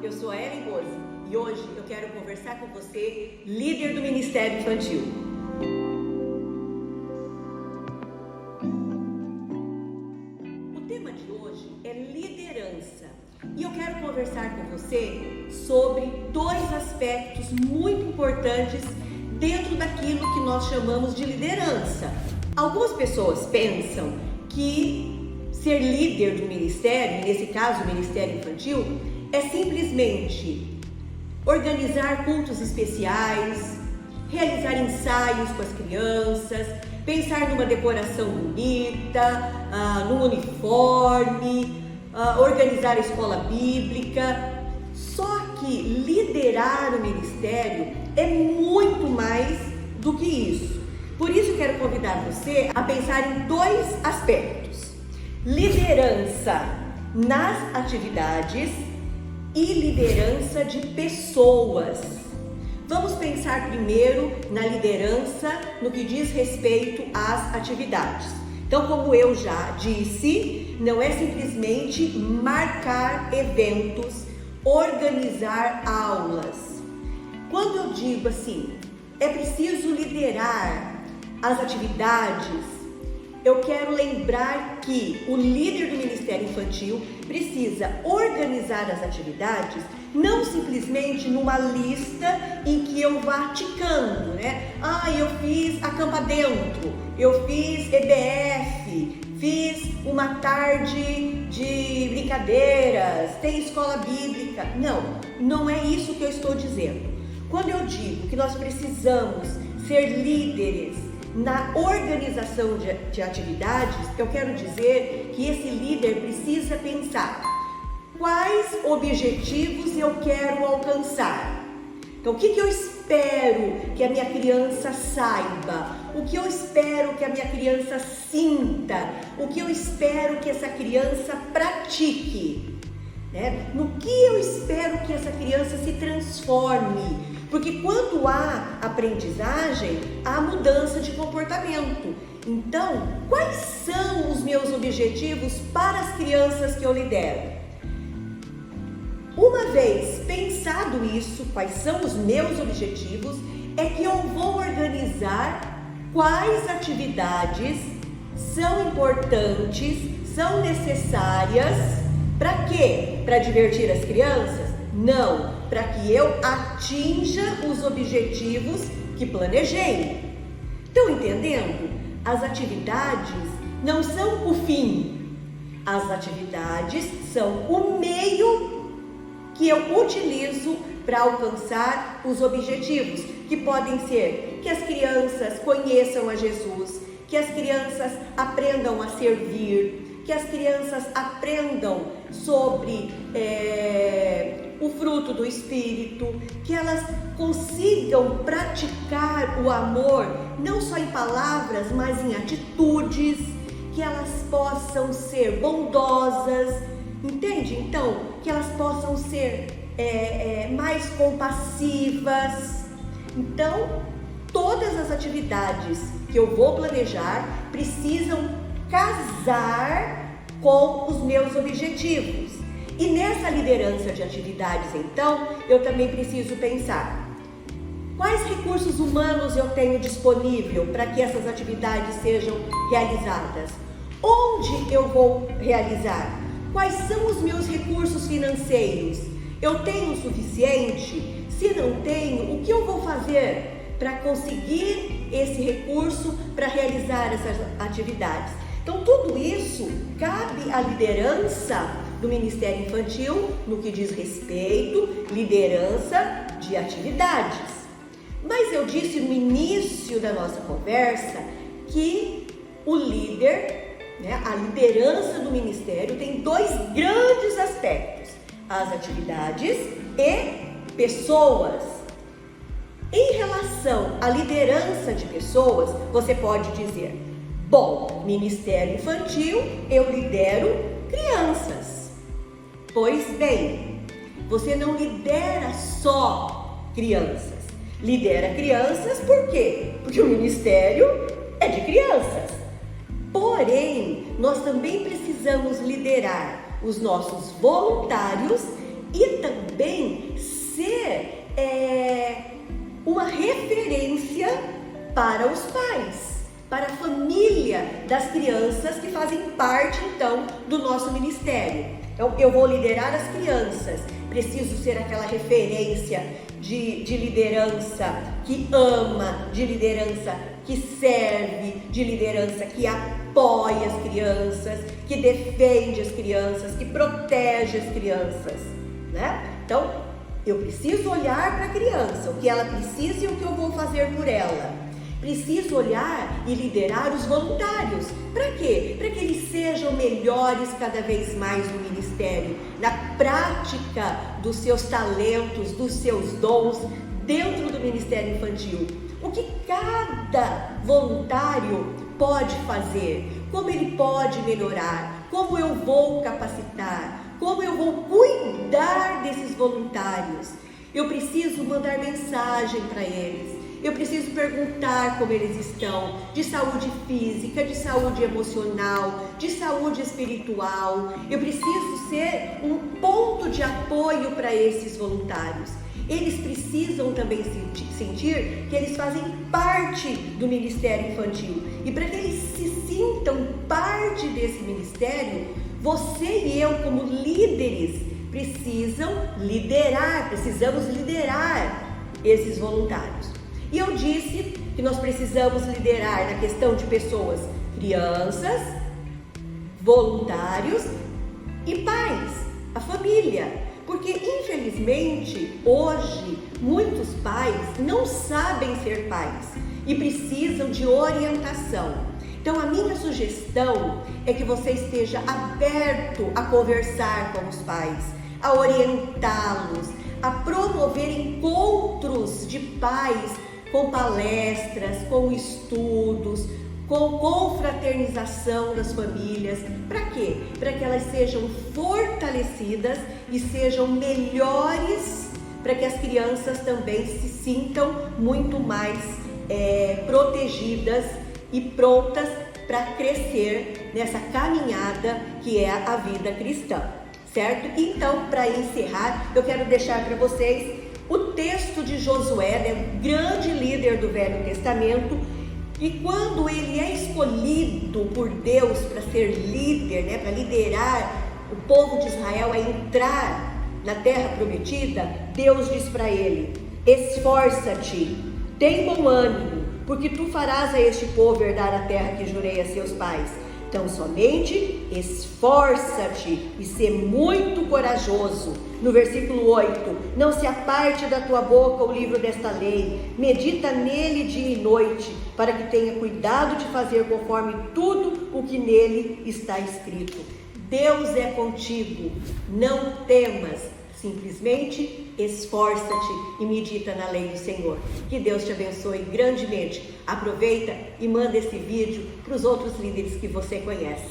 eu sou a Ellen Rose e hoje eu quero conversar com você, líder do Ministério Infantil. O tema de hoje é liderança e eu quero conversar com você sobre dois aspectos muito importantes dentro daquilo que nós chamamos de liderança. Algumas pessoas pensam que ser líder do ministério, nesse caso o Ministério Infantil, é simplesmente organizar cultos especiais, realizar ensaios com as crianças, pensar numa decoração bonita, num uniforme, organizar a escola bíblica. Só que liderar o ministério é muito mais do que isso. Por isso eu quero convidar você a pensar em dois aspectos: liderança nas atividades e liderança de pessoas. Vamos pensar primeiro na liderança no que diz respeito às atividades. Então, como eu já disse, não é simplesmente marcar eventos, organizar aulas. Quando eu digo assim, é preciso liderar as atividades, eu quero lembrar que o líder do Ministério Infantil precisa organizar as atividades não simplesmente numa lista em que eu vá ticando, né? Eu fiz acampa dentro, eu fiz EBF, fiz uma tarde de brincadeiras, tem escola bíblica. Não é isso que eu estou dizendo. Quando eu digo que nós precisamos ser líderes na organização de atividades, eu quero dizer que esse líder precisa pensar quais objetivos eu quero alcançar. Então, o que eu espero que a minha criança saiba? O que eu espero que a minha criança sinta? O que eu espero que essa criança pratique? No que eu espero que essa criança se transforme? Porque quando há aprendizagem, há mudança de comportamento. Então, quais são os meus objetivos para as crianças que eu lidero? Uma vez pensado isso, quais são os meus objetivos, é que eu vou organizar quais atividades são importantes, são necessárias. Para quê? Para divertir as crianças? Não, para que eu atinja os objetivos que planejei. Estão entendendo? As atividades não são o fim. As atividades são o meio que eu utilizo para alcançar os objetivos, que podem ser que as crianças conheçam a Jesus, que as crianças aprendam a servir, que as crianças aprendam sobre o fruto do Espírito, que elas consigam praticar o amor, não só em palavras, mas em atitudes, que elas possam ser bondosas, entende? Então, que elas possam ser mais compassivas. Então, todas as atividades que eu vou planejar precisam casar com os meus objetivos. E nessa liderança de atividades, então, eu também preciso pensar quais recursos humanos eu tenho disponível para que essas atividades sejam realizadas. Onde eu vou realizar? Quais são os meus recursos financeiros? Eu tenho o suficiente? Se não tenho, o que eu vou fazer para conseguir esse recurso para realizar essas atividades? Então, tudo isso cabe à liderança do Ministério Infantil no que diz respeito liderança de atividades. Mas eu disse no início da nossa conversa que o líder, a liderança do ministério tem dois grandes aspectos: as atividades e pessoas. Em relação à liderança de pessoas, você pode dizer: bom, Ministério Infantil, eu lidero crianças. Pois bem, você não lidera só crianças. Lidera crianças por quê? Porque o ministério é de crianças. Porém, nós também precisamos liderar os nossos voluntários e também para os pais, para a família das crianças que fazem parte, então, do nosso ministério. Então, eu vou liderar as crianças, preciso ser aquela referência de liderança que ama, de liderança que serve, de liderança que apoia as crianças, que defende as crianças, que protege as crianças, né? Então, eu preciso olhar para a criança, o que ela precisa e o que eu vou fazer por ela. Preciso olhar e liderar os voluntários. Para quê? Para que eles sejam melhores cada vez mais no ministério, na prática dos seus talentos, dos seus dons dentro do ministério infantil. O que cada voluntário pode fazer? Como ele pode melhorar? Como eu vou capacitar? Como eu vou cuidar desses voluntários? Eu preciso mandar mensagem para eles. Eu preciso perguntar como eles estão, de saúde física, de saúde emocional, de saúde espiritual. Eu preciso ser um ponto de apoio para esses voluntários. Eles precisam também sentir que eles fazem parte do ministério infantil. E para que eles se sintam parte desse ministério, você e eu, como líderes, precisamos liderar esses voluntários. E eu disse que nós precisamos liderar na questão de pessoas, crianças, voluntários e pais, a família. Porque, infelizmente, hoje, muitos pais não sabem ser pais e precisam de orientação. Então, a minha sugestão é que você esteja aberto a conversar com os pais, a orientá-los, a promover encontros de pais com palestras, com estudos, com confraternização das famílias. Para quê? Para que elas sejam fortalecidas e sejam melhores, para que as crianças também se sintam muito mais protegidas e prontas para crescer nessa caminhada que é a vida cristã, certo? Então, para encerrar, eu quero deixar para vocês o texto de Josué, o grande líder do Velho Testamento. E quando ele é escolhido por Deus para ser líder, para liderar o povo de Israel a entrar na terra prometida, Deus diz para ele: esforça-te, tem bom ânimo, porque tu farás a este povo herdar a terra que jurei a seus pais. Então somente esforça-te e sê muito corajoso. No versículo 8, não se aparte da tua boca o livro desta lei, medita nele dia e noite, para que tenha cuidado de fazer conforme tudo o que nele está escrito. Deus é contigo, não temas, simplesmente esforça-te e medita na lei do Senhor. Que Deus te abençoe grandemente. Aproveita e manda esse vídeo para os outros líderes que você conhece.